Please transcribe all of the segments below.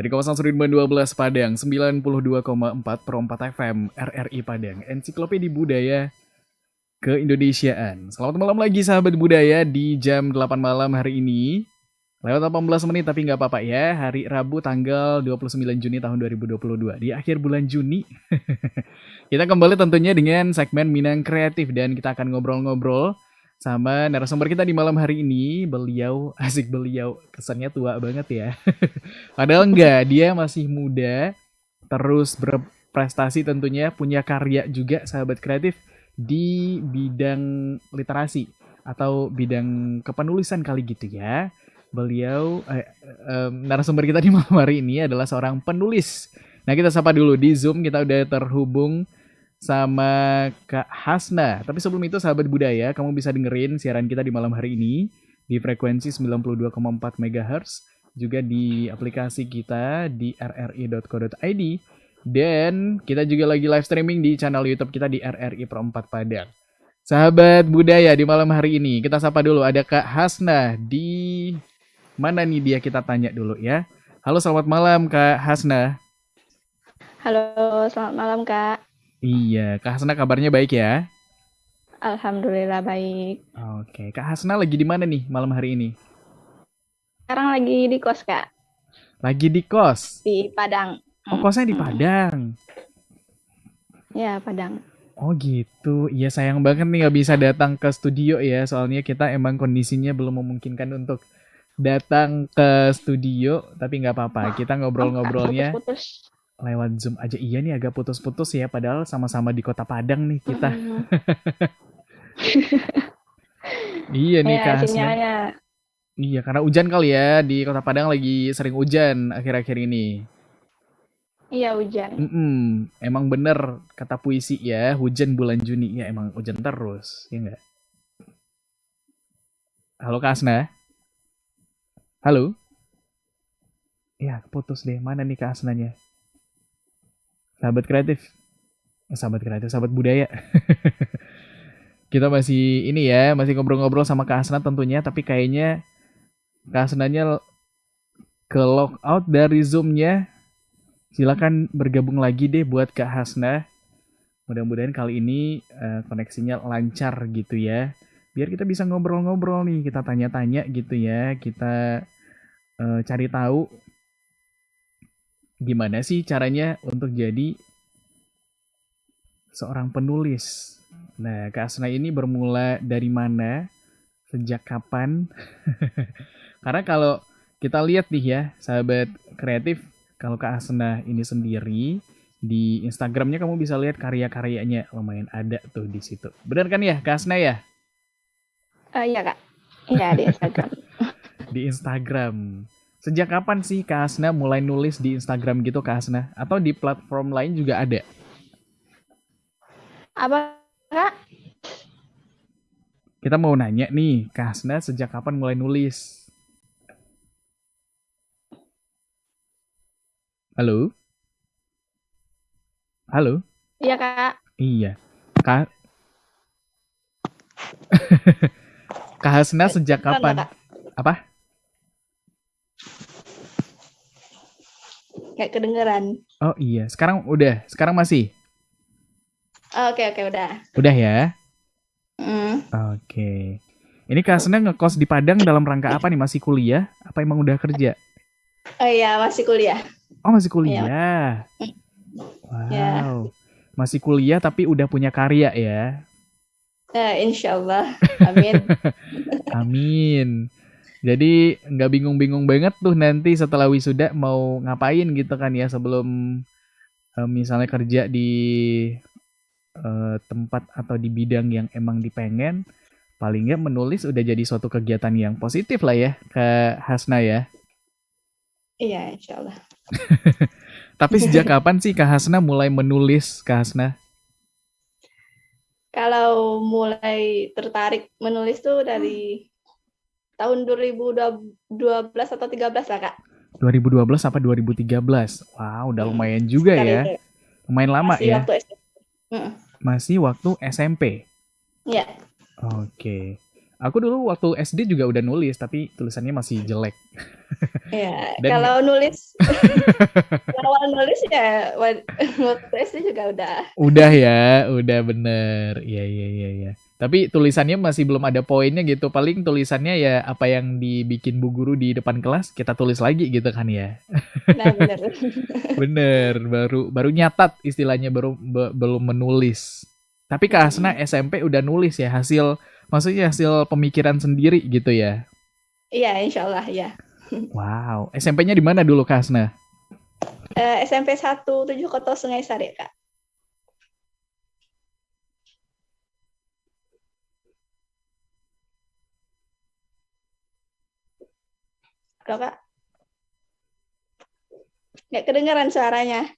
Dari kawasan Sudirman 12 Padang, 92,4 per 4 FM, RRI Padang, Ensiklopedia Budaya Keindonesiaan. Selamat malam lagi sahabat budaya di jam 8 malam hari ini. Lewat 18 menit tapi nggak apa-apa ya. Hari Rabu tanggal 29 Juni tahun 2022. Di akhir bulan Juni. Kita kembali tentunya dengan segmen Minang Kreatif. Dan kita akan ngobrol-ngobrol sama narasumber kita di malam hari ini. Beliau, asik beliau. Kesannya tua banget ya. Padahal enggak, dia masih muda. Terus berprestasi tentunya. Punya karya juga sahabat kreatif di bidang literasi. Atau bidang kepenulisan kali gitu ya. Beliau, narasumber kita di malam hari ini adalah seorang penulis. Nah kita sapa dulu di Zoom, kita udah terhubung sama Kak Hasna. Tapi sebelum itu sahabat budaya, kamu bisa dengerin siaran kita di malam hari ini di frekuensi 92,4 MHz, juga di aplikasi kita di rri.co.id, dan kita juga lagi live streaming di channel YouTube kita di RRI Per 4 Padang. Sahabat budaya di malam hari ini, kita sapa dulu ada Kak Hasna di mana nih dia, kita tanya dulu ya. Halo, selamat malam Kak Hasna. Halo, selamat malam Kak. Iya, Kak Hasna kabarnya baik ya? Alhamdulillah baik. Oke, Kak Hasna lagi di mana nih malam hari ini? Sekarang lagi di kos Kak. Lagi di kos? Di Padang. Oh, kosnya di Padang? Ya, Padang. Oh gitu, iya sayang banget nih gak bisa datang ke studio ya. Soalnya kita emang kondisinya belum memungkinkan untuk datang ke studio. Tapi gak apa-apa, kita ngobrol-ngobrolnya Putus-putus. lewat Zoom aja. Iya nih agak putus-putus ya, padahal sama-sama di kota Padang nih kita. Iya nih Ya, Kak Hasna. sinyalnya. Iya, karena hujan kali ya, di kota Padang lagi sering hujan akhir-akhir ini. Iya, hujan. Emang bener kata puisi ya, hujan bulan Juni. Ya emang hujan terus, ya enggak? Halo Kak Hasna? Halo? Ya, putus deh. Mana nih Kak Hasnanya? Sahabat kreatif. Sahabat budaya. Kita masih ini ya, masih ngobrol-ngobrol sama Kak Hasna tentunya, tapi kayaknya Kak Hasnanya ke log out dari Zoom-nya. Silakan bergabung lagi deh buat Kak Hasna. Mudah-mudahan kali ini koneksinya lancar gitu ya. Biar kita bisa ngobrol-ngobrol nih, kita tanya-tanya gitu ya. Kita cari tahu gimana sih caranya untuk jadi seorang penulis. Nah, Kak Hasna ini bermula dari mana? Sejak kapan? Karena kalau kita lihat nih ya, sahabat kreatif, kalau Kak Hasna ini sendiri, di Instagramnya kamu bisa lihat karya-karyanya. Lumayan ada tuh di situ. Benar kan ya, Kak Hasna ya? Iya Kak. Iya, di Instagram. Di Instagram. Sejak kapan sih Kak Hasna mulai nulis di Instagram gitu Kak Hasna? Atau di platform lain juga ada? Apa Kak? Kita mau nanya nih, Kak Hasna sejak kapan mulai nulis? Halo? Halo? Iya Kak. Iya. Kak Kak Hasna sejak kapan? Apa? Kayak kedengeran. Oh iya, sekarang udah, sekarang masih? Oke, udah. Udah ya? Oke. Ini Kak Hasna ngekos di Padang dalam rangka apa nih? Masih kuliah? Apa emang udah kerja? Oh iya, masih kuliah. Oh masih kuliah? Wow. Ya. Masih kuliah tapi udah punya karya ya? Insya Allah. Amin. Amin. Jadi nggak bingung-bingung banget tuh nanti setelah wisuda mau ngapain gitu kan ya, sebelum misalnya kerja di tempat atau di bidang yang emang dipengen, paling nggak menulis udah jadi suatu kegiatan yang positif lah ya Kak Hasna ya. Iya, insya Allah. Tapi sejak kapan sih Kak Hasna mulai menulis, Kak Hasna? Kalau mulai tertarik menulis tuh dari tahun 2012 atau 13 lah Kak. 2012 apa 2013? Wow, udah lumayan juga ya. Lumayan lama masih ya. Waktu SMP. Masih waktu SMP? Iya. Oke. Aku dulu waktu SD juga udah nulis, tapi tulisannya masih jelek. Ya, Dan kalau nulis awal nulis ya waktu SD juga udah. udah bener. Iya. Tapi tulisannya masih belum ada poinnya gitu. Paling tulisannya ya apa yang dibikin bu guru di depan kelas kita tulis lagi gitu kan ya. Nah, bener. Bener, baru nyatat istilahnya, belum menulis. Tapi Kak Hasna SMP udah nulis ya, maksudnya hasil pemikiran sendiri gitu ya. Iya, insya Allah ya. Wow, SMP-nya di mana dulu Kak Hasna? SMP 1 Koto Sungai Sari, Kak. Halo, Kak. Nggak kedengeran suaranya.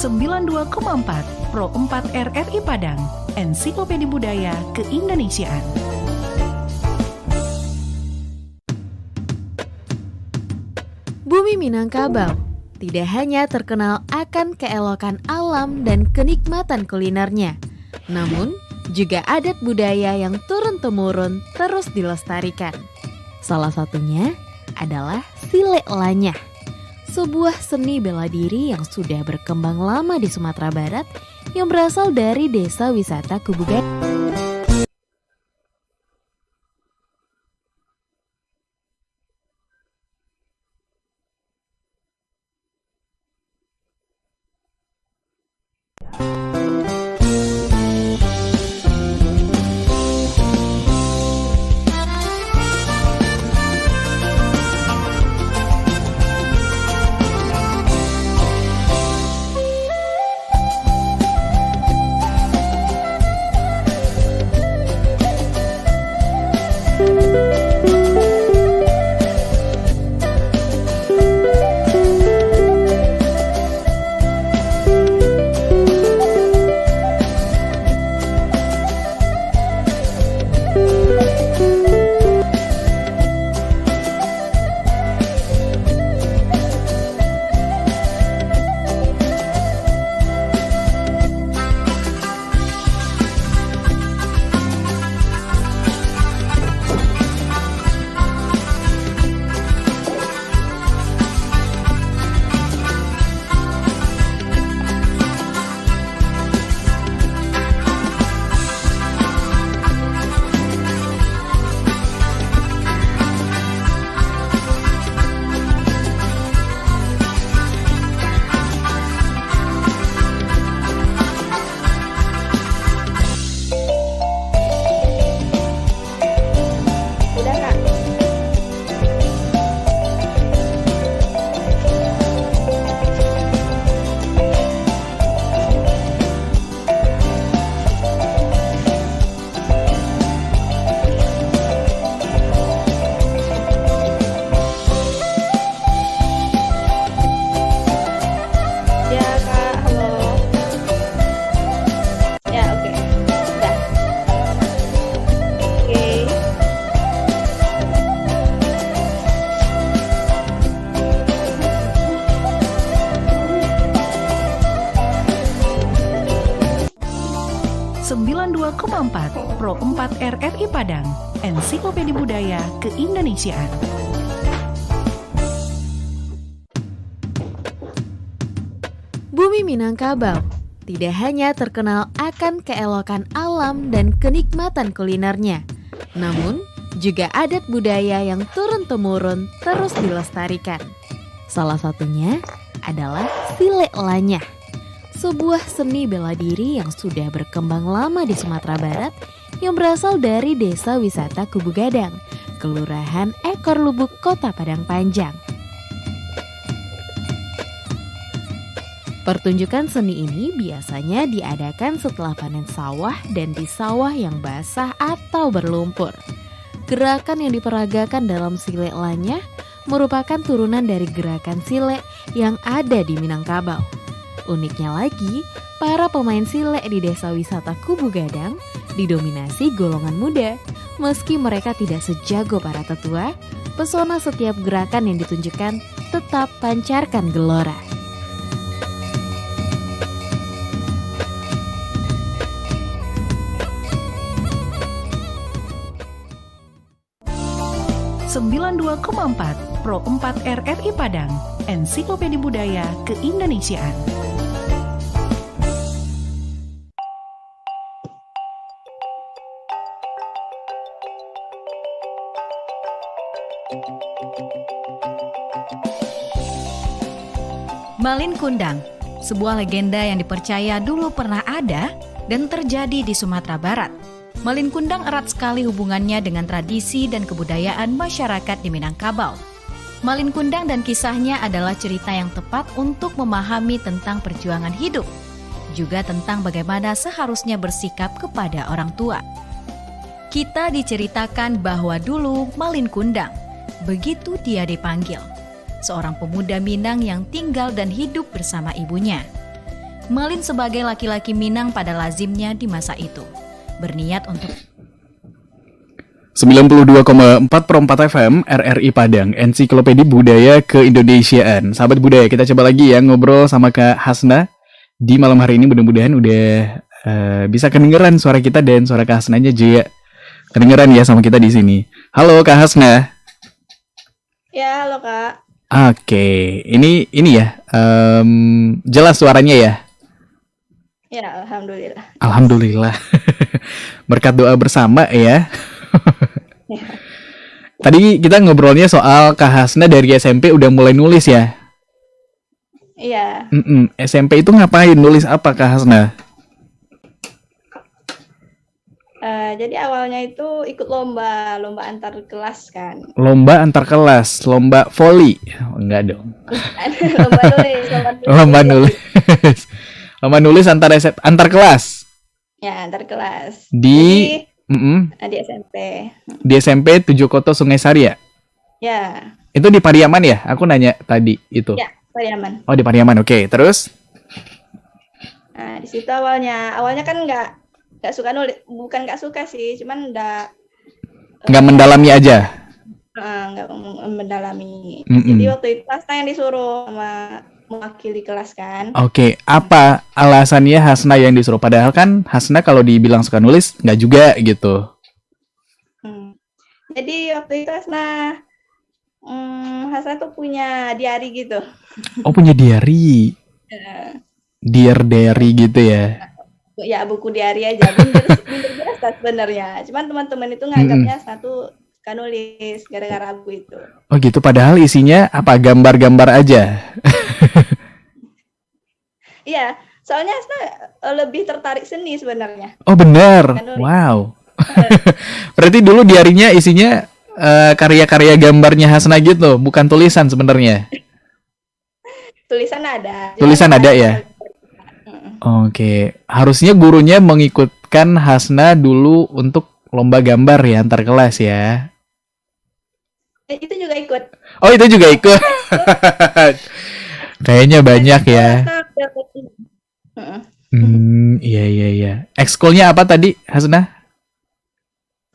Sembilan 92,4 Pro 4 RRI Padang, Ensiklopedia Budaya Keindonesiaan. Bumi Minangkabau tidak hanya terkenal akan keelokan alam dan kenikmatan kulinernya, namun juga adat budaya yang turun-temurun terus dilestarikan. Salah satunya adalah Silek Lanyah, sebuah seni bela diri yang sudah berkembang lama di Sumatera Barat yang berasal dari desa wisata Kubugan. 92,4 Pro 4 RRI Padang, Ensiklopedia Budaya Keindonesiaan. Bumi Minangkabau tidak hanya terkenal akan keelokan alam dan kenikmatan kulinernya, namun juga adat budaya yang turun-temurun terus dilestarikan. Salah satunya adalah Silek Lanyah, sebuah seni bela diri yang sudah berkembang lama di Sumatera Barat yang berasal dari Desa Wisata Kubu Gadang, Kelurahan Ekor Lubuk, Kota Padang Panjang. Pertunjukan seni ini biasanya diadakan setelah panen sawah dan di sawah yang basah atau berlumpur. Gerakan yang diperagakan dalam Silek Lanyah merupakan turunan dari gerakan silek yang ada di Minangkabau. Uniknya lagi, para pemain silek di Desa Wisata Kubu Gadang didominasi golongan muda. Meski mereka tidak sejago para tetua, pesona setiap gerakan yang ditunjukkan tetap pancarkan gelora. Sembilan 92,4 Pro 4 RRI Padang, Ensiklopedia Budaya Keindonesiaan. Malin Kundang, sebuah legenda yang dipercaya dulu pernah ada dan terjadi di Sumatera Barat. Malin Kundang erat sekali hubungannya dengan tradisi dan kebudayaan masyarakat di Minangkabau. Malin Kundang dan kisahnya adalah cerita yang tepat untuk memahami tentang perjuangan hidup, juga tentang bagaimana seharusnya bersikap kepada orang tua. Kita diceritakan bahwa dulu Malin Kundang, begitu dia dipanggil, seorang pemuda Minang yang tinggal dan hidup bersama ibunya. Malin sebagai laki-laki Minang pada lazimnya di masa itu, berniat untuk 92,4 Pro 4 FM RRI Padang, Ensiklopedia Budaya Keindonesiaan. Sahabat budaya, kita coba lagi ya ngobrol sama Kak Hasna di malam hari ini. Mudah-mudahan udah bisa kedengeran suara kita dan suara Kak Hasnanya juga kedengeran ya sama kita di sini. Halo Kak Hasna. Ya, halo Kak. Oke, ini ya jelas suaranya ya. Ya, alhamdulillah. Alhamdulillah. Berkat doa bersama ya. Ya. Tadi kita ngobrolnya soal Kak Hasna dari SMP udah mulai nulis ya. Iya. SMP itu ngapain? Nulis apa Kak Hasna? Jadi awalnya itu ikut lomba antar kelas kan. Lomba antar kelas, lomba voli. Oh, enggak dong. Lomba nulis. Lomba nulis. Lomba nulis antar kelas. Ya, antar kelas. Di Di SMP. Di SMP Tujuh Koto Sungai Sari ya? Ya. Itu di Pariaman ya? Aku nanya tadi itu. Ya, Pariaman. Oh, di Pariaman. Oke, terus? Nah, di situ awalnya kan nggak suka nulis, bukan nggak suka sih, cuman Nggak mendalami aja? nggak mendalami. Mm-mm. Jadi waktu itu Hasna yang disuruh sama mewakili kelas kan. Oke, apa alasannya Hasna yang disuruh? Padahal kan Hasna kalau dibilang suka nulis, nggak juga gitu. Jadi waktu itu Hasna tuh punya diary gitu. Oh, punya diary. Dear diary gitu ya? Ya, buku diary aja. Minder biasa sebenarnya. Cuman teman-teman itu nganggapnya satu suka nulis gara-gara buku itu. Oh gitu, padahal isinya apa? Gambar-gambar aja? Iya, soalnya Hasna lebih tertarik seni sebenarnya. Oh benar, Bukan nulis. wow. Berarti dulu diarinya isinya karya-karya gambarnya Hasna gitu, bukan tulisan sebenarnya. Tulisan ada. Tulisan Cuman ada ya? Oke, harusnya gurunya mengikutkan Hasna dulu untuk lomba gambar ya antar kelas ya. Itu juga ikut. Oh itu juga ikut. Kayaknya banyak ya. Iya. Ekskulnya apa tadi Hasna?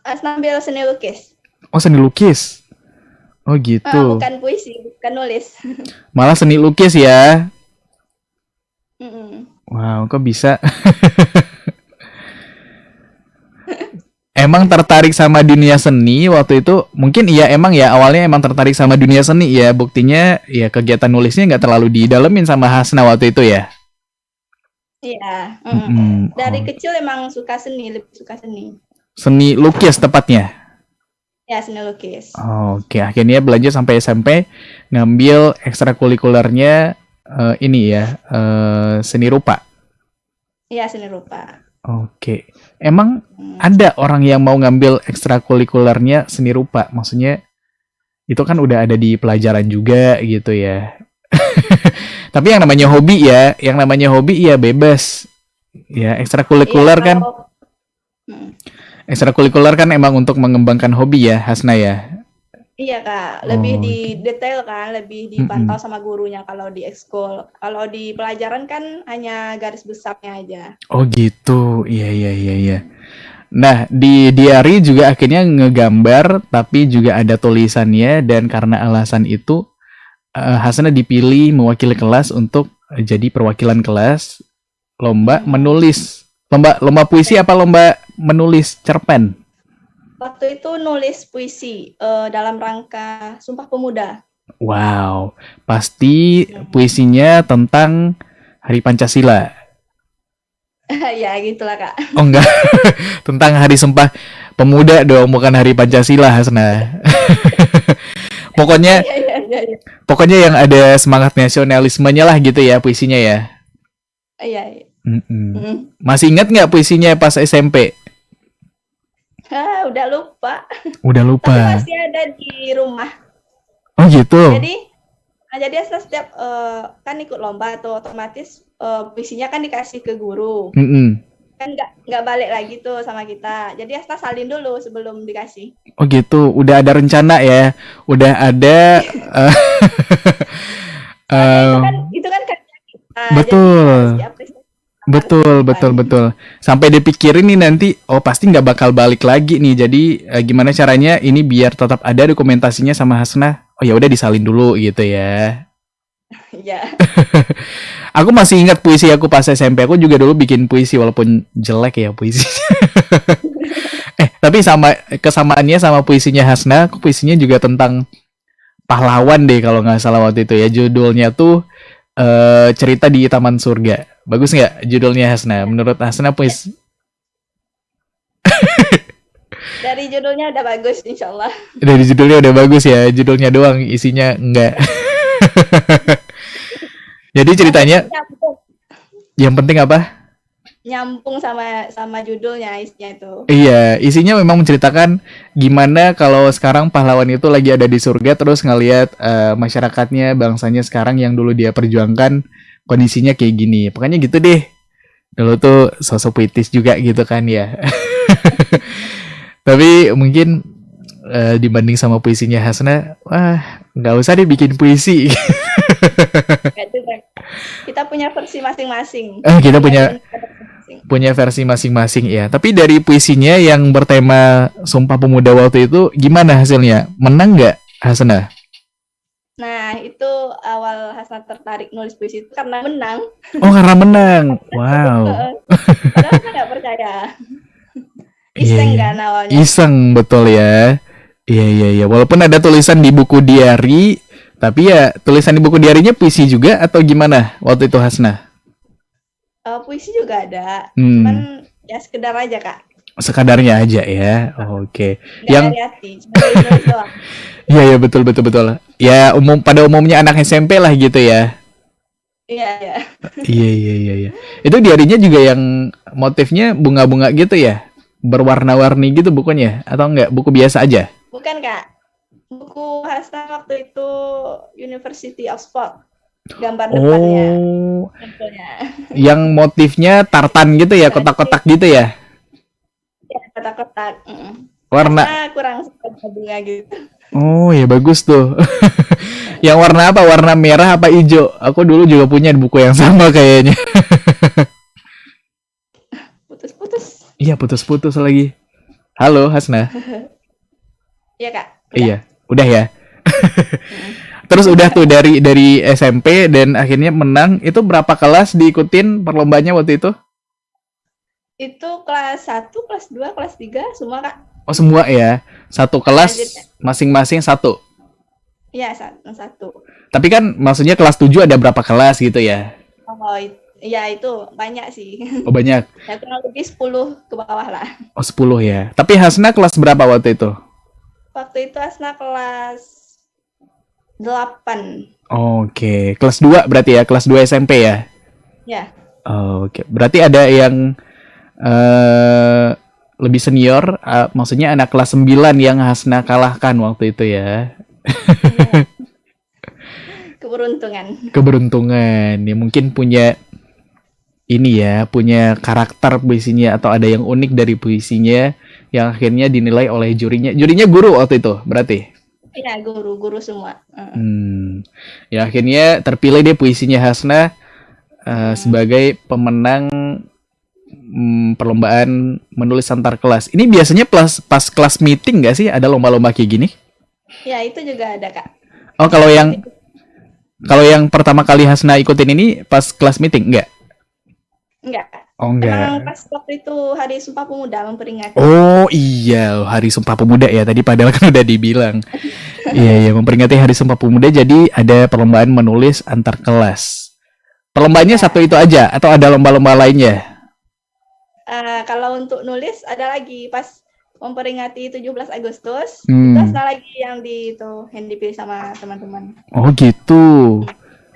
Hasna ambil seni lukis. Oh seni lukis. Oh gitu. Bukan puisi, bukan nulis. Malah seni lukis ya. Mm-mm. Wow, kok bisa? emang tertarik sama dunia seni waktu itu? Mungkin iya emang ya awalnya emang tertarik sama dunia seni ya. Buktinya ya kegiatan nulisnya nggak terlalu didalemin sama Hasna waktu itu ya. Iya. Oh. Dari kecil emang suka seni, lebih suka seni. Seni lukis tepatnya. Ya, seni lukis. Oke, akhirnya belajar sampai SMP ngambil ekstrakurikulernya ini ya seni rupa. Iya, seni rupa. Oke, emang ada orang yang mau ngambil ekstrakurikulernya seni rupa, maksudnya itu kan udah ada di pelajaran juga gitu ya. Tapi yang namanya hobi ya bebas. Ya, ekstrakurikuler kan. Ekstrakurikuler kan emang untuk mengembangkan hobi ya, Hasna ya. Iya Kak, lebih Oh, di detail kan, lebih dipantau sama gurunya kalau di ekskul. Kalau di pelajaran kan hanya garis besarnya aja. Oh gitu, iya. Nah, di diary juga akhirnya ngegambar, tapi juga ada tulisannya, dan karena alasan itu, Hasna dipilih mewakili kelas untuk jadi perwakilan kelas lomba menulis. Lomba puisi apa lomba menulis cerpen? Waktu itu nulis puisi dalam rangka Sumpah Pemuda. Wow, pasti puisinya tentang Hari Pancasila. Ya, gitulah Kak. Oh enggak, tentang Hari Sumpah Pemuda dong, bukan Hari Pancasila, Hasna. Pokoknya Iya. Pokoknya yang ada semangat nasionalismenya lah gitu ya puisinya ya. Iya. Masih ingat nggak puisinya pas SMP? Udah lupa. Udah Tapi lupa. masih ada di rumah. Oh gitu. Jadi setiap kan ikut lomba tuh otomatis puisinya kan dikasih ke guru. Kan nggak balik lagi tuh sama kita. Jadi Asta salin dulu sebelum dikasih. Oh gitu. Udah ada rencana ya. Udah ada. Itu kan kerja kita. Betul. Jadi harus diapresiasi. Betul. Sampai dipikirin nih nanti, oh pasti nggak bakal balik lagi nih. Jadi gimana caranya ini biar tetap ada dokumentasinya sama Hasna? Oh ya udah disalin dulu gitu ya. Ya. Aku masih ingat puisi aku pas SMP. Aku juga dulu bikin puisi walaupun jelek ya puisi. Tapi kesamaannya sama puisinya Hasna, aku puisinya juga tentang pahlawan deh kalau nggak salah waktu itu ya. Judulnya tuh Cerita di Taman Surga. Bagus nggak judulnya Hasna? Menurut Hasna puisi? Dari judulnya udah bagus, insyaallah. Dari judulnya udah bagus ya. Judulnya doang, isinya enggak. Jadi ceritanya yang penting apa? Nyambung sama judulnya isinya itu. Iya, isinya memang menceritakan gimana kalau sekarang pahlawan itu lagi ada di surga terus ngelihat masyarakatnya, bangsanya sekarang yang dulu dia perjuangkan kondisinya kayak gini. Pokoknya gitu deh. Dulu tuh sosok puitis juga gitu kan ya. Tapi mungkin dibanding sama puisinya Hasna, wah nggak usah deh bikin puisi. Kita punya versi masing-masing. Kita punya versi masing-masing ya. Tapi dari puisinya yang bertema Sumpah Pemuda waktu itu gimana hasilnya? Menang nggak Hasna? Nah, itu awal Hasna tertarik nulis puisi itu karena menang. Oh, karena menang. Wow. Padahal aku nggak percaya. Iseng kan awalnya. Iseng betul ya. Iya. Walaupun ada tulisan di buku diary, tapi ya tulisan di buku diarinya puisi juga atau gimana waktu itu Hasna? Puisi juga ada, cuman ya sekedar aja Kak. Sekadarnya aja ya. Oke. Nggak dari hati, cuma dari nulis doang. Iya betul. Ya pada umumnya anak SMP lah gitu ya. Iya. Iya. Itu diarinya juga yang motifnya bunga-bunga gitu ya? Berwarna-warni gitu bukunya atau enggak buku biasa aja? Bukan Kak. Buku Hasna waktu itu University of Oxford. Gambar depannya. Oh. Contohnya. Yang motifnya tartan gitu ya, kotak-kotak gitu ya? Ya, kotak-kotak. Warna. Hasna kurang suka bunga gitu. Oh ya bagus tuh. Yang warna apa? Warna merah apa hijau? Aku dulu juga punya buku yang sama kayaknya. Putus-putus. Iya putus-putus lagi. Halo Hasna. Iya Kak. Iya, udah ya. Terus udah tuh dari SMP dan akhirnya menang. Itu berapa kelas diikutin perlombanya waktu itu? Itu kelas 1, kelas 2, kelas 3 semua Kak. Oh semua ya, satu kelas masing-masing satu. Iya, satu. Tapi kan maksudnya kelas 7 ada berapa kelas gitu ya? Oh, iya itu banyak sih. Oh banyak. Ya kurang lebih 10 ke bawah lah. Oh 10 ya. Tapi Hasna kelas berapa waktu itu? Waktu itu Asna kelas 8. Oke, kelas 2 berarti ya, kelas 2 SMP ya? Ya. Oke, berarti ada yang lebih senior, maksudnya anak kelas 9 yang Hasna kalahkan waktu itu ya. Keberuntungan. Keberuntungan, ya mungkin punya ini ya, punya karakter puisinya atau ada yang unik dari puisinya yang akhirnya dinilai oleh jurinya. Jurinya guru waktu itu, berarti? Iya, guru semua. Ya akhirnya terpilih deh puisinya Hasna sebagai pemenang perlombaan menulis antar kelas. Ini biasanya pas kelas meeting nggak sih ada lomba-lomba kayak gini? Ya, itu juga ada, Kak. Oh, kalau yang pertama kali Hasna ikutin ini pas kelas meeting enggak? Enggak. Oh, Emang enggak. pas waktu itu Hari Sumpah Pemuda memperingati. Oh, iya, Hari Sumpah Pemuda ya. Tadi padahal kan udah dibilang. Iya, memperingati Hari Sumpah Pemuda jadi ada perlombaan menulis antar kelas. Perlombaannya satu itu aja atau ada lomba-lomba lainnya? Kalau untuk nulis ada lagi pas memperingati 17 Agustus, Hmm. itu ada lagi yang yang dipilih sama teman-teman. Oh, gitu.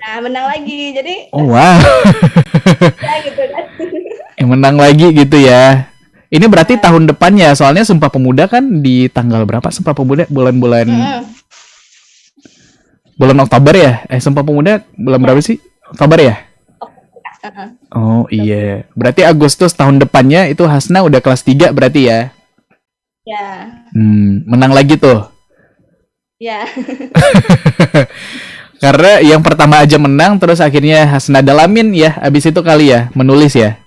Nah, menang lagi. Jadi Oh, wow. ya gitu kan. Menang lagi gitu ya. Ini berarti tahun depannya, soalnya Sumpah Pemuda kan di tanggal berapa? Sumpah Pemuda bulan-bulan bulan Oktober ya? Sumpah Pemuda bulan berapa sih? Oktober ya? Oh iya. Berarti Agustus tahun depannya itu Hasna udah kelas 3 berarti ya? Ya, Menang lagi tuh. ya. Karena yang pertama aja menang, terus akhirnya Hasna dalamin ya, abis itu kali ya, menulis ya.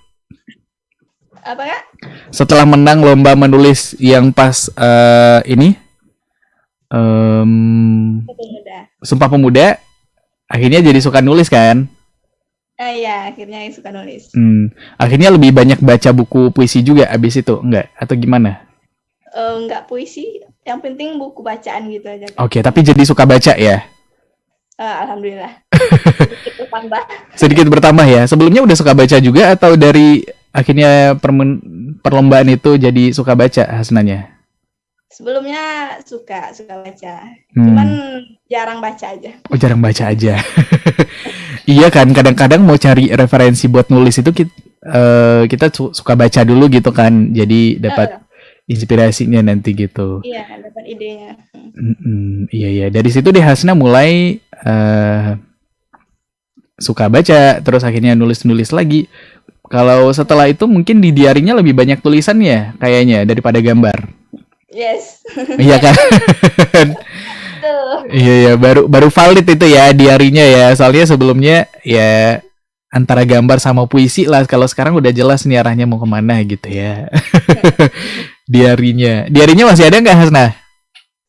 Apa Kak? Setelah menang lomba menulis yang pas ini, Pemuda. Sumpah Pemuda, akhirnya jadi suka nulis kan? Ya, akhirnya suka nulis. Akhirnya lebih banyak baca buku puisi juga abis itu, enggak? Atau gimana? Enggak puisi, yang penting buku bacaan gitu aja. Kak. Oke, tapi jadi suka baca ya? Alhamdulillah. Sedikit bertambah. Sedikit bertambah ya. Sebelumnya udah suka baca juga atau dari akhirnya perlombaan itu jadi suka baca Hasnanya? Sebelumnya suka baca. Cuman jarang baca aja. Oh, jarang baca aja. Iya kan, kadang-kadang mau cari referensi buat nulis itu kita suka baca dulu gitu kan. Jadi dapat inspirasinya nanti gitu. Iya, dapat idenya. Iya. Dari situ deh Hasna mulai suka baca, terus akhirnya nulis-nulis lagi. Kalau setelah itu mungkin di diarinya lebih banyak tulisannya kayaknya daripada gambar. Yes. Iya kan? Iya, baru valid itu ya diarinya ya. Soalnya sebelumnya ya antara gambar sama puisi lah. Kalau sekarang udah jelas nih arahnya mau kemana gitu ya. Diarinya masih ada nggak Hasna?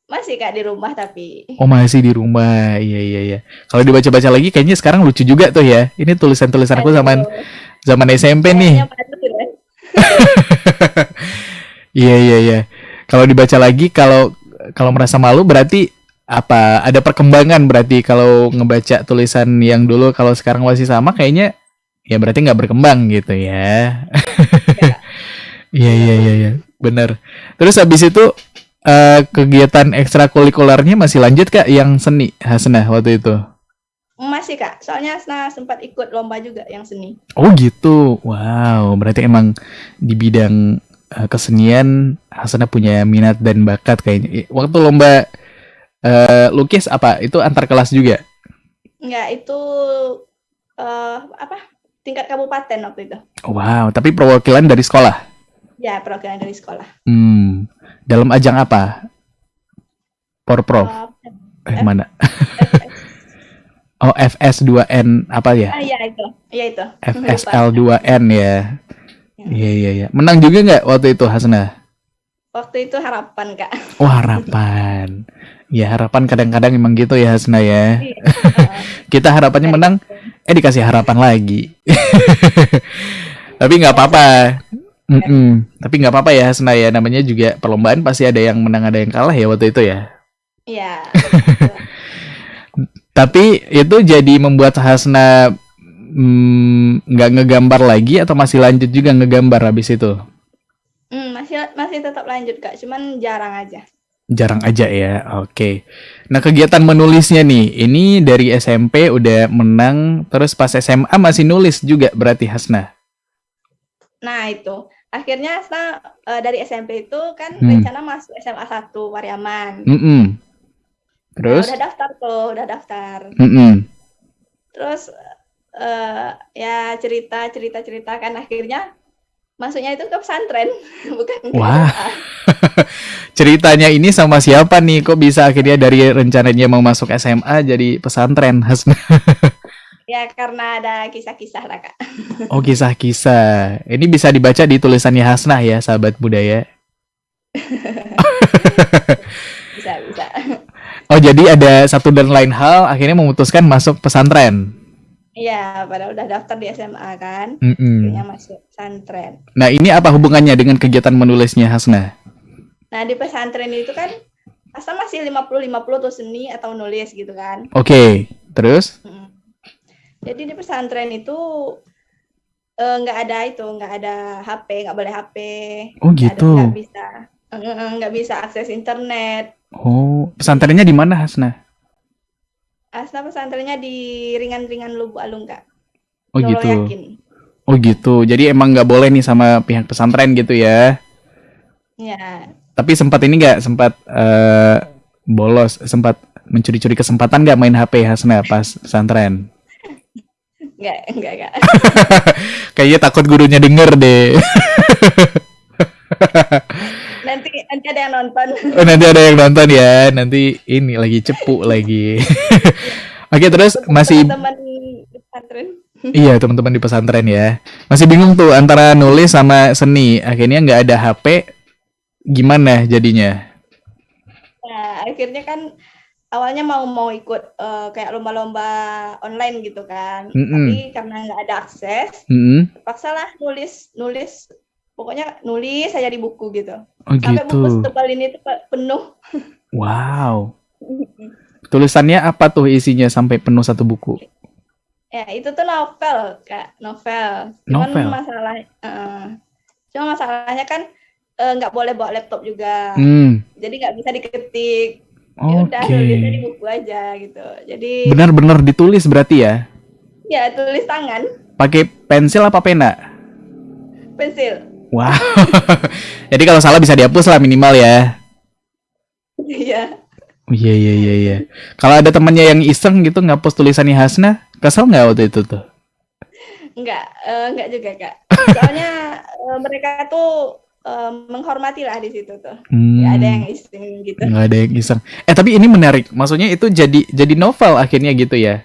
Masih Kak di rumah tapi. Oh, masih di rumah. Iya. Kalau dibaca-baca lagi kayaknya sekarang lucu juga tuh ya. Ini tulisan-tulisanku zaman SMP nih. Iya. Kalau dibaca lagi, kalau merasa malu berarti apa? Ada perkembangan berarti kalau ngebaca tulisan yang dulu kalau sekarang masih sama kayaknya ya berarti nggak berkembang gitu ya. Iya. Bener. Terus habis itu kegiatan ekstrakurikulernya masih lanjut Kak yang seni Hasna waktu itu? Masih Kak, soalnya Hasna sempat ikut lomba juga yang seni. Oh gitu, wow, berarti emang di bidang kesenian Hasna punya minat dan bakat kayaknya. Waktu lomba lukis apa? Itu antar kelas juga? Enggak, itu tingkat kabupaten waktu itu. Wow, tapi perwakilan dari sekolah? Ya, perwakilan dari sekolah. Dalam ajang apa? Porprov? Mana? Oh, FS2N apa ya? Iya itu. FSL2N ya. Iya. Menang juga nggak waktu itu Hasna? Waktu itu harapan Kak. Oh, harapan. Ya, harapan kadang-kadang emang gitu ya Hasna ya. Kita harapannya menang, dikasih harapan lagi. Tapi nggak apa-apa. Tapi nggak apa-apa ya Hasna ya, namanya juga perlombaan pasti ada yang menang ada yang kalah ya waktu itu ya. Iya. Tapi itu jadi membuat Hasna nggak ngegambar lagi atau masih lanjut juga ngegambar habis itu? Masih tetap lanjut Kak, cuman jarang aja. Jarang aja ya, oke. Nah kegiatan menulisnya nih, ini dari SMP udah menang, terus pas SMA masih nulis juga berarti Hasna? Nah itu, akhirnya Hasna dari SMP itu kan rencana masuk SMA 1 Pariaman. Terus? Udah daftar. Terus ya cerita kan akhirnya masuknya itu ke pesantren, bukan ke Wah. SMA. Ceritanya ini sama siapa nih? Kok bisa akhirnya dari rencananya mau masuk SMA jadi pesantren, Hasna? Ya karena ada kisah-kisah lah Kak. Oh, kisah-kisah. Ini bisa dibaca di tulisannya Hasna ya, sahabat budaya. Bisa. Oh, jadi ada satu dan lain hal akhirnya memutuskan masuk pesantren. Iya, padahal udah daftar di SMA kan, akhirnya masuk pesantren. Nah, ini apa hubungannya dengan kegiatan menulisnya Hasna? Nah, di pesantren itu kan Hasna masih 50-50 tuh seni atau nulis gitu kan. Oke, terus? Jadi di pesantren itu nggak ada HP, nggak boleh HP. Oh gitu. Nggak bisa akses internet. Oh, pesantrennya di mana Hasna? Hasna pesantrennya di ringan-ringan Lubuk Alung Kak. Oh Lolo gitu. Yakin. Oh gitu. Jadi emang nggak boleh nih sama pihak pesantren gitu ya? Ya. Tapi sempat bolos, sempat mencuri-curi kesempatan nggak main HP Hasna pas pesantren? Enggak. Kayaknya takut gurunya denger deh. Nanti ada yang nonton. Oh, nanti ada yang nonton ya. Nanti ini lagi cepu lagi. Oke, terus masih teman di pesantren. Iya, teman-teman di pesantren ya. Masih bingung tuh antara nulis sama seni. Akhirnya nggak ada HP. Gimana jadinya? Nah, akhirnya kan awalnya mau ikut kayak lomba-lomba online gitu kan. Tapi karena nggak ada akses, terpaksalah nulis. Pokoknya nulis saja di buku gitu. Oh, sampai gitu. buku setebal ini tuh penuh. Wow. Tulisannya apa tuh isinya sampai penuh satu buku? Ya, itu tuh novel, Kak. Novel. Novel? Cuma masalahnya kan nggak boleh bawa laptop juga. Jadi nggak bisa diketik. Ya udah, nulisnya di buku aja gitu. Jadi benar-benar ditulis berarti ya? Ya, tulis tangan. Pakai pensil apa pena? Pensil. Wow. Jadi kalau salah bisa dihapus lah minimal ya. Iya. Oh, iya. Kalau ada temannya yang iseng gitu ngapus tulisannya Hasna, kesel nggak waktu itu tuh? Enggak juga Kak. Soalnya mereka tuh menghormati lah di situ tuh. Nggak ada yang iseng gitu. Nggak ada yang iseng. Tapi ini menarik. Maksudnya itu jadi novel akhirnya gitu ya?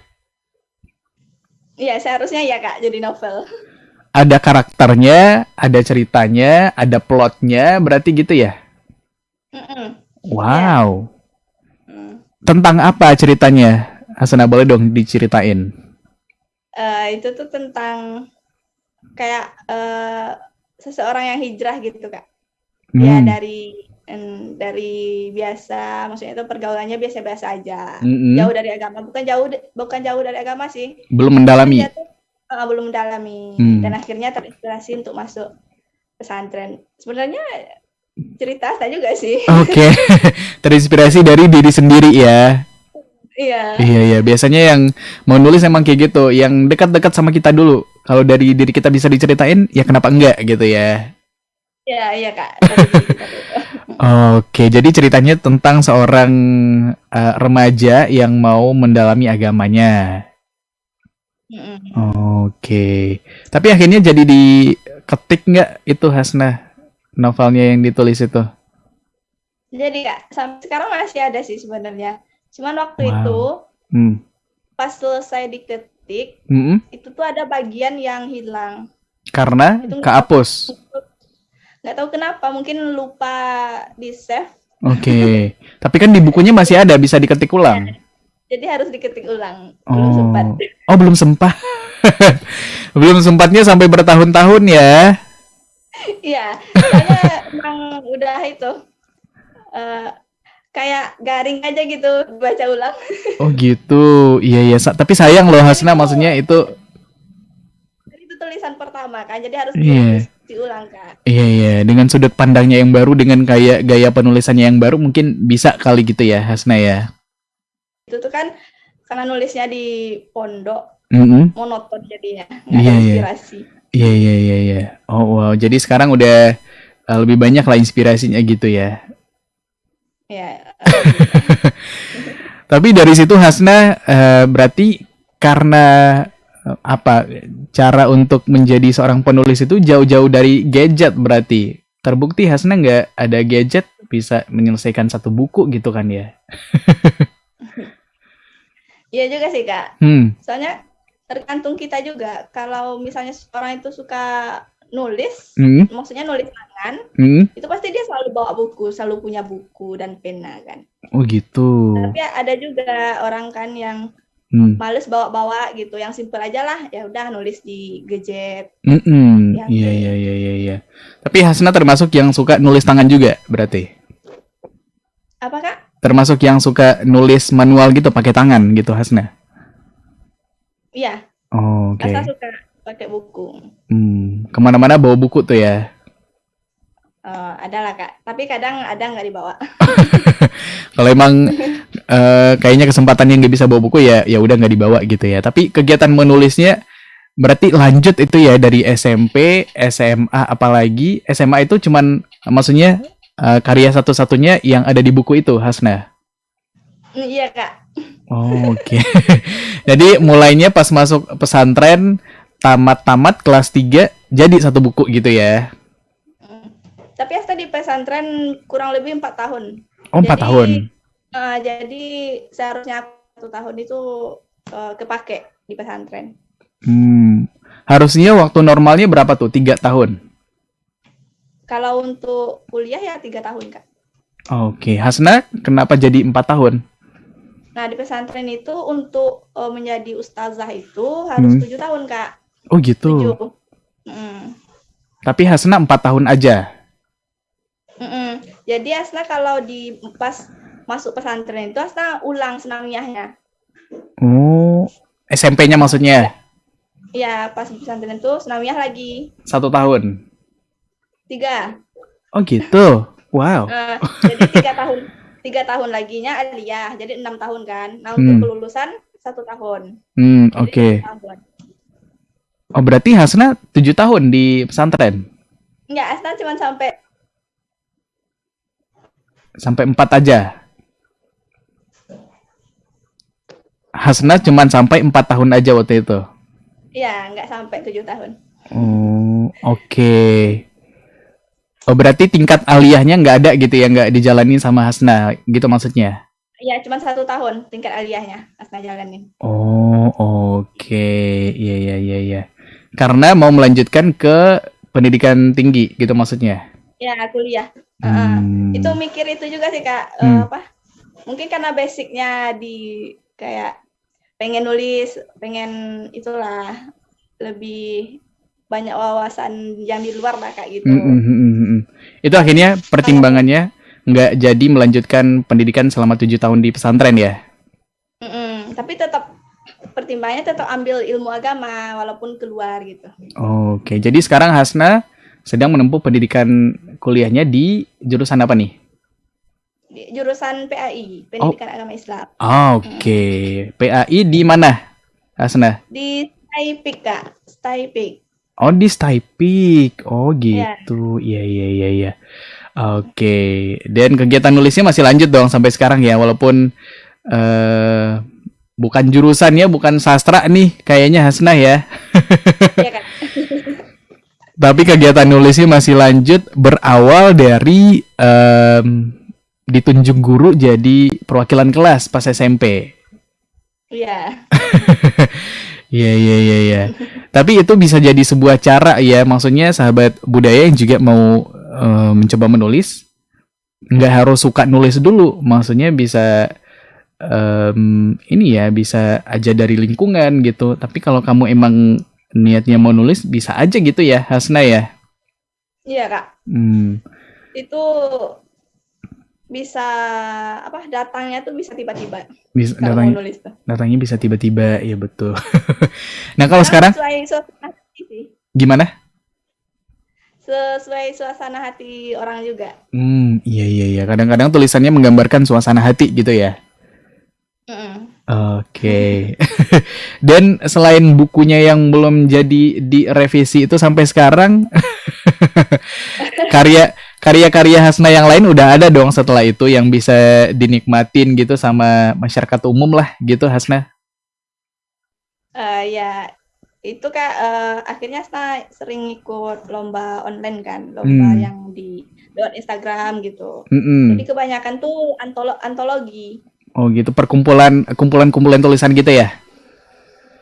Iya, seharusnya ya Kak, jadi novel. Ada karakternya, ada ceritanya, ada plotnya, berarti gitu ya? Wow. Tentang apa ceritanya? Hasna, boleh dong diceritain. Itu tuh tentang kayak seseorang yang hijrah gitu Kak. Ya dari biasa, maksudnya itu pergaulannya biasa-biasa aja. Jauh dari agama, bukan jauh dari agama sih. Belum mendalami. Belum mendalami dan akhirnya terinspirasi untuk masuk pesantren. Sebenarnya cerita saya juga sih. Oke. Terinspirasi dari diri sendiri ya. Iya. Biasanya yang mau nulis emang kayak gitu, yang dekat-dekat sama kita dulu. Kalau dari diri kita bisa diceritain, ya kenapa enggak gitu ya. Iya Kak. Oke, jadi ceritanya tentang seorang remaja yang mau mendalami agamanya. Oke. Tapi akhirnya jadi diketik nggak itu Hasna, novelnya yang ditulis itu? Jadi Kak, sampai sekarang masih ada sih sebenarnya. Cuman waktu itu pas selesai diketik, itu tuh ada bagian yang hilang. Karena kehapus? Nggak tahu kenapa, mungkin lupa di save. Oke. Tapi kan di bukunya masih ada, bisa diketik ulang. Jadi harus diketik ulang. Belum sempat. Oh, belum sempat. Belum sempatnya sampai bertahun-tahun ya. Iya, soalnya emang udah itu eh, kayak garing aja gitu baca ulang. Oh gitu, iya iya. Tapi sayang loh Kan Hasna, itu maksudnya itu, tulisan pertama kan, jadi harus iya, direvisi ulang kan. iya iya. Dengan sudut pandangnya yang baru, dengan kayak gaya penulisannya yang baru, mungkin bisa kali gitu ya Hasna ya. Itu tuh kan karena nulisnya di pondok Mm-mm. monoton jadinya, nggak ada Iya iya, inspirasi. iya iya iya iya. Oh wow, jadi sekarang udah lebih banyak lah inspirasinya gitu ya. Ya, alhamdulillah. Tapi dari situ Hasna berarti karena apa cara untuk menjadi seorang penulis itu jauh-jauh dari gadget berarti. Terbukti Hasna nggak ada gadget bisa menyelesaikan satu buku gitu kan ya. Iya juga sih Kak. Hmm. Soalnya tergantung kita juga. Kalau misalnya orang itu suka nulis, Hmm. maksudnya nulis tangan, Hmm. itu pasti dia selalu bawa buku, selalu punya buku dan pena kan. Oh gitu. Tapi ada juga orang kan yang Hmm. males bawa-bawa gitu, yang simple aja lah, ya udah nulis di gadget. Mm-mm. Ya, Iya iya iya iya iya. Tapi Hasna termasuk yang suka nulis tangan juga berarti. apa Kak? Termasuk yang suka nulis manual gitu pakai tangan gitu Hasna. Iya, Oh, oke. Asa suka pakai buku. Kemana-mana bawa buku tuh ya. Ada lah Kak, tapi kadang ada nggak dibawa. Kalau emang kayaknya kesempatan yang nggak bisa bawa buku ya ya udah nggak dibawa gitu ya. Tapi kegiatan menulisnya berarti lanjut itu ya dari SMP, SMA, apalagi SMA itu cuman maksudnya karya satu-satunya yang ada di buku itu Hasna. Iya Kak. Oh, oke. Jadi mulainya pas masuk pesantren, tamat-tamat kelas 3 jadi satu buku gitu ya. Tapi Asta di pesantren kurang lebih 4 tahun. Oh, 4 tahun. Jadi seharusnya 1 tahun itu kepake di pesantren. Harusnya waktu normalnya berapa tuh? 3 tahun. Kalau untuk kuliah ya 3 tahun Kak. Oke, Hasna kenapa jadi 4 tahun? Nah di pesantren itu untuk menjadi ustazah itu harus 7 tahun Kak. Oh gitu. 7. Tapi Hasna 4 tahun aja. Jadi Hasna kalau pas masuk pesantren itu Hasna ulang senamiyahnya. Oh, SMP-nya maksudnya? Iya, pas pesantren itu senamiyah lagi. 1 tahun. 3. Oh gitu. Wow. Jadi 3 tahun laginya aliyah, jadi 6 tahun kan. Nah untuk kelulusan 1 tahun. Oke. 6 tahun. Oh berarti Hasna 7 tahun di pesantren? Enggak, Hasna cuma sampai 4 aja? Hasna cuma sampai 4 tahun aja waktu itu? Iya, enggak sampai 7 tahun. Oh, oke. Oh berarti tingkat aliyahnya nggak ada gitu ya, nggak dijalani sama Hasna gitu maksudnya? Iya, cuma 1 tahun tingkat aliyahnya Hasna jalanin. Oh oke, iya iya iya iya. Karena mau melanjutkan ke pendidikan tinggi gitu maksudnya? Ya, kuliah. Itu mikir itu juga sih Kak, mungkin karena basicnya di kayak pengen nulis, pengen itulah lebih banyak wawasan yang di luar lah Kak gitu. Itu akhirnya pertimbangannya nggak jadi melanjutkan pendidikan selama 7 tahun di pesantren ya? Tapi tetap pertimbangannya tetap ambil ilmu agama walaupun keluar gitu. Oke, jadi sekarang Hasna sedang menempuh pendidikan kuliahnya di jurusan apa nih? Di jurusan PAI, Pendidikan Agama Islam. Oke, PAI di mana Hasna? Di Taipei Kak, Taipei. Oh di Taipei. Oh gitu. Iya iya iya iya. Oke. Dan kegiatan nulisnya masih lanjut dong sampai sekarang ya, walaupun bukan jurusannya, bukan sastra nih kayaknya Hasna ya. Iya kan. Tapi kegiatan nulisnya masih lanjut, berawal dari ditunjuk guru jadi perwakilan kelas pas SMP. Iya. Iya iya iya iya. Tapi itu bisa jadi sebuah cara ya, maksudnya sahabat budaya yang juga mau mencoba menulis, nggak harus suka nulis dulu, maksudnya bisa ini ya, bisa aja dari lingkungan gitu. Tapi kalau kamu emang niatnya mau nulis, bisa aja gitu ya Hasna ya. Iya Kak, Hmm, itu bisa apa datangnya tuh bisa tiba-tiba bisa kalau mau datang nulis tuh. datangnya bisa tiba-tiba, ya betul. Nah, kalau Karena sekarang sesuai suasana hati sih, gimana? sesuai suasana hati orang juga. Iya iya iya. Kadang-kadang tulisannya menggambarkan suasana hati gitu ya. Mm-mm. Oke. Dan selain bukunya yang belum jadi direvisi itu sampai sekarang, karya karya-karya Hasna yang lain udah ada dong setelah itu yang bisa dinikmatin gitu sama masyarakat umum lah gitu Hasna. Ya itu Kak, akhirnya saya sering ikut lomba online kan, lomba Hmm. yang di lewat Instagram gitu. Jadi Mm-mm. kebanyakan tuh antologi. Oh gitu, kumpulan tulisan gitu ya.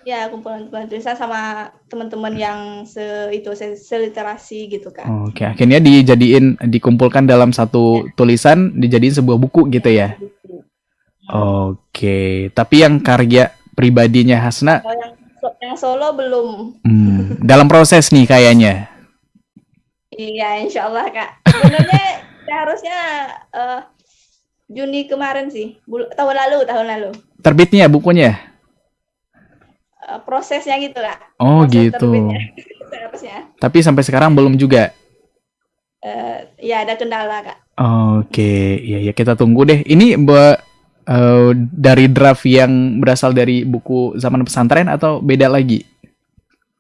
Ya, kumpulan-kumpulan tulisan sama teman-teman yang seliterasi gitu kan. Oke, akhirnya dikumpulkan dalam satu tulisan, dijadiin sebuah buku gitu ya. Gitu. Oke, tapi yang karya pribadinya Hasna Kalau yang solo belum. dalam proses nih kayaknya. Iya, insya Allah Kak. Sebenarnya harusnya Juni kemarin sih, tahun lalu. Terbitnya bukunya. Prosesnya gitu Kak. Oh Proses gitu. terbitnya. Harusnya. Tapi sampai sekarang belum juga. Ya ada kendala Kak. Oke, ya kita tunggu deh. Ini dari draft yang berasal dari buku Zaman Pesantren atau beda lagi?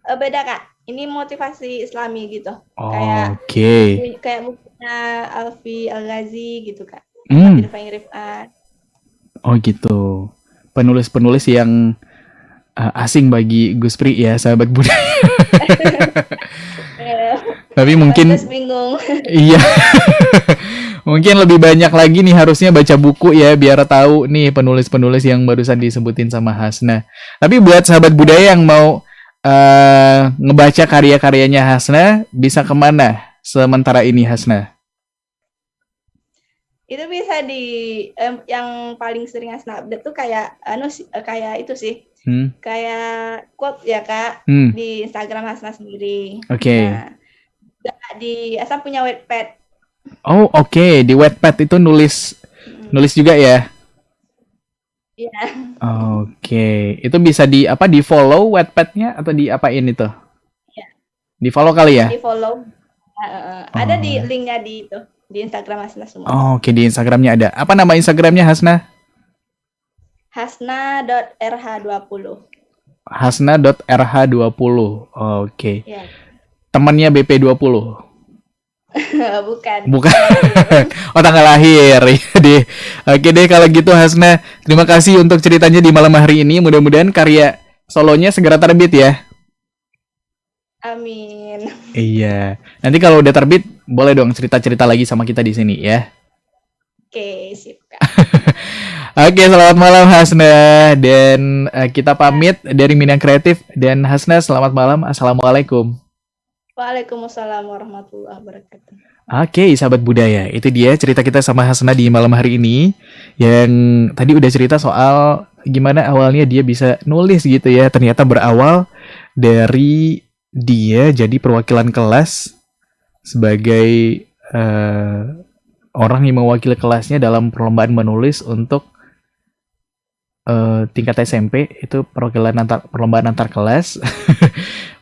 Beda Kak. Ini motivasi Islami gitu. Oke. Kayak bukunya Alfi Al-Ghazi gitu Kak. Hmm. Irfan Rifat. Oh gitu. Penulis-penulis yang asing bagi Gus Pri ya, sahabat budaya. Tapi mungkin Terus bingung. iya. Mungkin lebih banyak lagi nih harusnya baca buku ya biar tahu nih penulis-penulis yang barusan disebutin sama Hasna. Tapi buat sahabat budaya yang mau ngebaca karya-karyanya Hasna, bisa kemana sementara ini Hasna? Itu bisa di yang paling sering Hasna update tuh kayak kayak itu sih. Kayak quote ya Kak di Instagram Hasna sendiri. Oke. Nah, di Hasna punya Wattpad. Oh oke. Di Wattpad itu nulis juga ya? Iya. Oke. Itu bisa di follow Wattpad-nya atau diapain itu? Iya. Di follow kali ya? Di follow. Ada di linknya di itu di Instagram Hasna semua. Oke, di Instagramnya ada. Apa nama Instagramnya Hasna? Hasna.rh20. Hasna.rh20. Oke. Ya. Temannya BP20. Bukan. Oh, tanggal lahir. Deh. Oke deh kalau gitu Hasna. Terima kasih untuk ceritanya di malam hari ini. Mudah-mudahan karya solonya segera terbit ya. Amin. Iya. Nanti kalau udah terbit, boleh dong cerita-cerita lagi sama kita di sini ya. Oke, sip Kak. Oke, selamat malam Hasna. Dan kita pamit dari Minang Kreatif. Dan Hasna, selamat malam. Assalamualaikum. Waalaikumsalam warahmatullahi wabarakatuh. Oke, sahabat budaya. Itu dia cerita kita sama Hasna di malam hari ini. Yang tadi udah cerita soal gimana awalnya dia bisa nulis gitu ya. Ternyata berawal dari dia jadi perwakilan kelas sebagai orang yang mewakili kelasnya dalam perlombaan menulis untuk tingkat SMP. Itu perlombaan antar kelas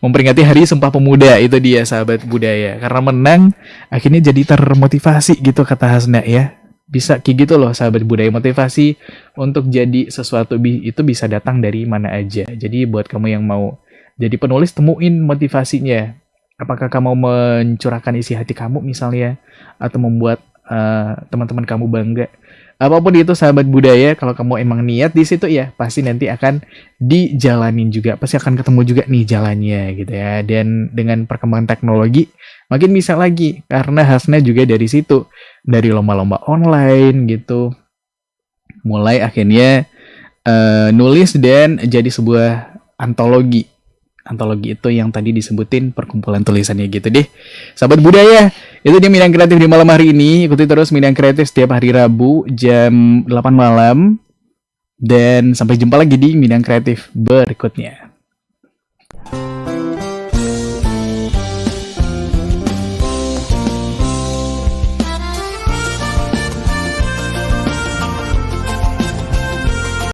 memperingati Hari Sumpah Pemuda. Itu dia sahabat budaya. Karena menang akhirnya jadi termotivasi gitu kata Hasna ya. Bisa kayak gitu loh sahabat budaya. Motivasi untuk jadi sesuatu itu bisa datang dari mana aja. Jadi buat kamu yang mau jadi penulis, temuin motivasinya. Apakah kamu mencurahkan isi hati kamu misalnya, atau membuat teman-teman kamu bangga. Apapun itu sahabat budaya, kalau kamu emang niat di situ ya, pasti nanti akan dijalanin juga. Pasti akan ketemu juga nih jalannya gitu ya. Dan dengan perkembangan teknologi, makin bisa lagi. Karena Hasna juga dari situ, dari lomba-lomba online gitu, mulai akhirnya nulis dan jadi sebuah antologi. Antologi itu yang tadi disebutin perkumpulan tulisannya gitu deh. Sahabat budaya, itu dia Minang Kreatif di malam hari ini. Ikuti terus Minang Kreatif setiap hari Rabu jam 8 malam. Dan sampai jumpa lagi di Minang Kreatif berikutnya.